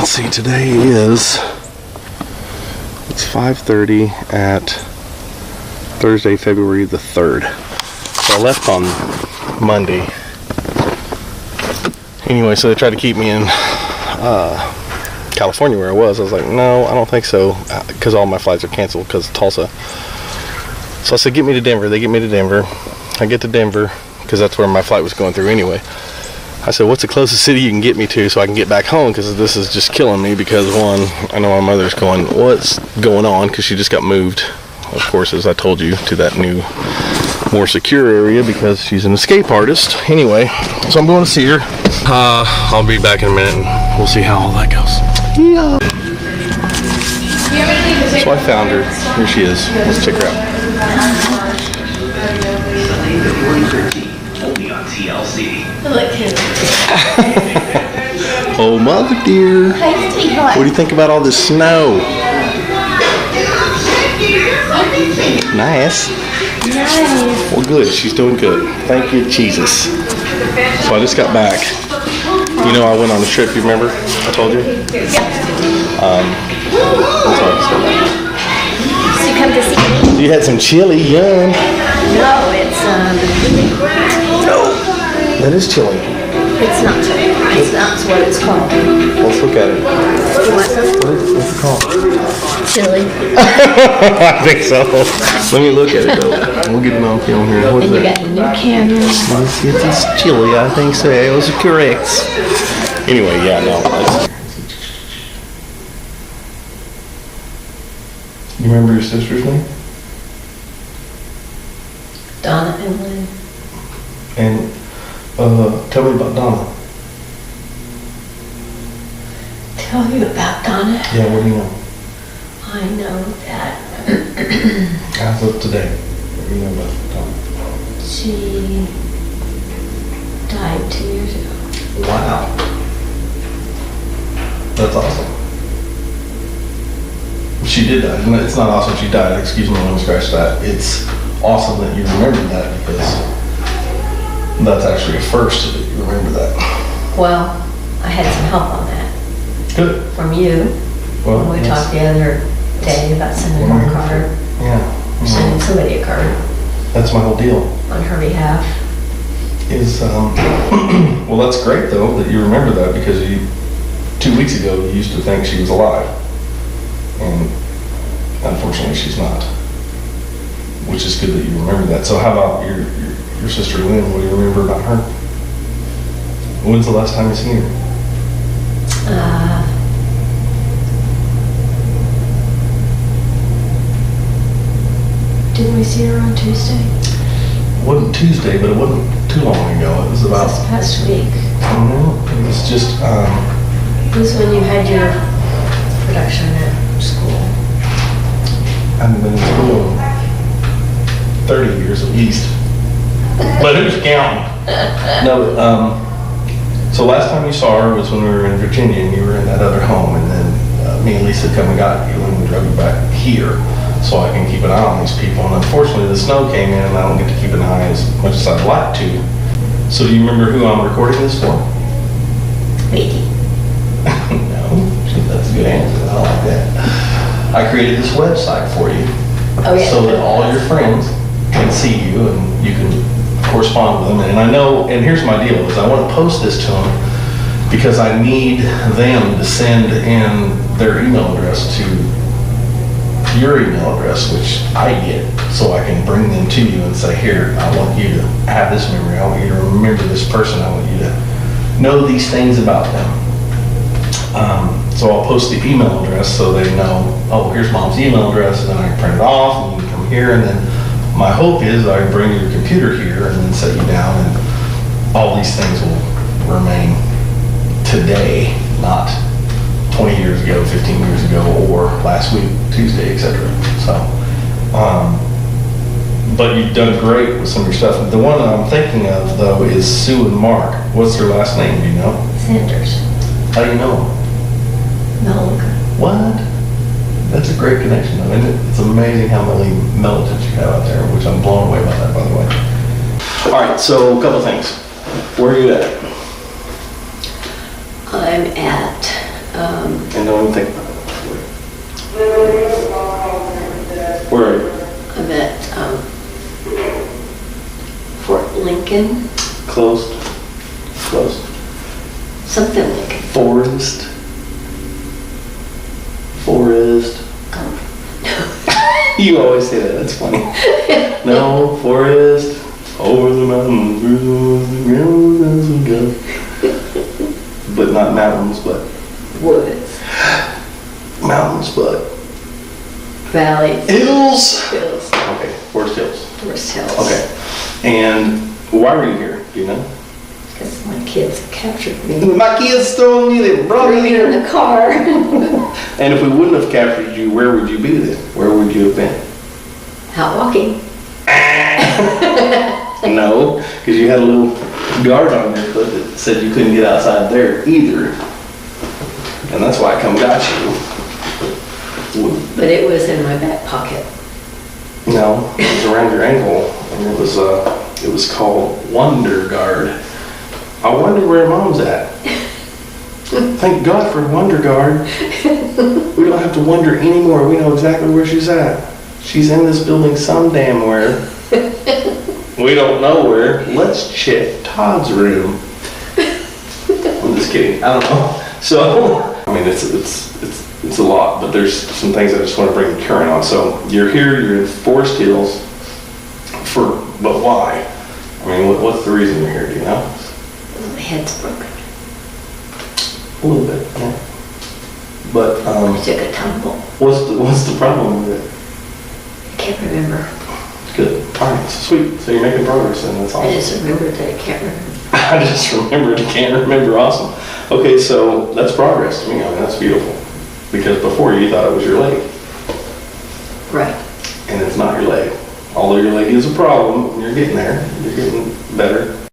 see, today is, it's 5:30 at Thursday, February the 3rd. So I left on Monday. Anyway, so they tried to keep me in California where I was. I was like, no, I don't think so, because all my flights are canceled because of Tulsa. So I said, get me to Denver. They get me to Denver. I get to Denver because that's where my flight was going through anyway. I said, what's the closest city you can get me to so I can get back home, because this is just killing me, because one, I know my mother's going, what's going on, because she just got moved, of course, as I told you, to that new, more secure area because she's an escape artist. Anyway, so I'm going to see her. I'll be back in a minute and we'll see how all that goes. Yeah. So I found her. Here she is. Let's check her out. Oh, mother dear. What do you think about all this snow? Nice. Well, good. She's doing good. Thank you, Jesus. So I just got back. You know, I went on a trip, you remember? I told you? So you come to see me? You had some chili, yum. No, it's No, that is chili. it's not chili. It's not what it's called. Let's look at it. You want some? What's it called? Chili. I think so. Let me look at it though. We'll get it on film here. What's And you that? got new cameras. It's chili, I think so. It was correct. Anyway, yeah, no. You remember your sister's name? Donna and Lynn. And tell me about Donna. Tell you about Donna. Yeah, what do you know? I know that As of today, what do you know about Donna? she died 2 years ago. Wow. That's awesome. She did die. No, it's not awesome she died. Excuse me, let me scratch that. It's awesome that you remember that, because that's actually a first that you remember that. Well, I had some help on that Good. from you. Well, We yes. talked the other day about sending her a card, Yeah. sending somebody a card That's my whole deal. on her behalf. Is well, that's great though that you remember that, because 2 weeks ago you used to think she was alive, and unfortunately she's not. Which is good that you remember that. So how about your sister Lynn? What do you remember about her? When's the last time you seen her? Didn't we see her on Tuesday? It wasn't Tuesday, but it wasn't too long ago. It was about, This past week. I don't know, it was just, It was when you had your production at school. I haven't been in school in 30 years at least. But who's counting? No, so last time you saw her was when we were in Virginia and you were in that other home, and then me and Lisa come and got you and we drove you back here so I can keep an eye on these people. And unfortunately the snow came in and I don't get to keep an eye as much as I'd like to. So do you remember who I'm recording this for? Vicky. No, that's a good answer. I like that. I created this website for you. Oh, yeah. So that all your friends can see you and you can correspond with them. And I know, and here's my deal, is I want to post this to them because I need them to send in their email address to your email address, which I get, so I can bring them to you and say, here, I want you to have this memory. I want you to remember this person. I want you to know these things about them. So I'll post the email address so they know, oh, here's Mom's email address, and then I can print it off and you can come here, and then my hope is I can bring your computer here and then set you down, and all these things will remain today, not 20 years ago, 15 years ago, or last week, Tuesday, etc. So, but you've done great with some of your stuff. The one that I'm thinking of, though, is Sue and Mark. What's their last name, do you know? Sanders. How do you know them? Mellinger. What? That's a great connection, though, isn't it? It's amazing how many militants you have out there, which I'm blown away by that, by the way. All right, so a couple things. Where are you at? I'm at And don't even think about it. Where are you? I'm at, Fort Lincoln, Closed? Closed. something Lincoln. Forest. You always say that, that's funny. No, forest, over the mountains, through the woods, the ground as we go. But not mountains, but Woods, mountains, but valleys, hills. hills, Okay, Forest Hills. forest hills. Okay. And why were you here? Do you know? Because my kids captured me. My kids stole me, they brought Threw me me in here. the car. And if we wouldn't have captured you, where would you be then? Where would you have been? Out walking. No, because you had a little guard on your foot that said you couldn't get outside there either. And that's why I come got you. But it was in my back pocket. No, it was around your ankle, and it was called Wonder Guard. I wonder where Mom's at. Thank God for Wonder Guard. We don't have to wonder anymore. We know exactly where she's at. She's in this building some damn where. We don't know where. Let's check Todd's room. I'm just kidding. I don't know. So, I mean, it's a lot, but there's some things I just want to bring current on. So you're here, you're in Forest Hills, but why? I mean, what's the reason you're here? Do you know? My head's broken. A little bit, yeah. But I took a tumble. what's the problem with it? I can't remember. Good. All right, sweet. So you're making progress, and that's I awesome. just remembered that I can't remember. I just remembered, can't remember. Awesome. Okay, so that's progress to me. I mean, that's beautiful. Because before you thought it was your leg, Right. and it's not your leg. Although your leg is a problem, you're getting there. You're getting better.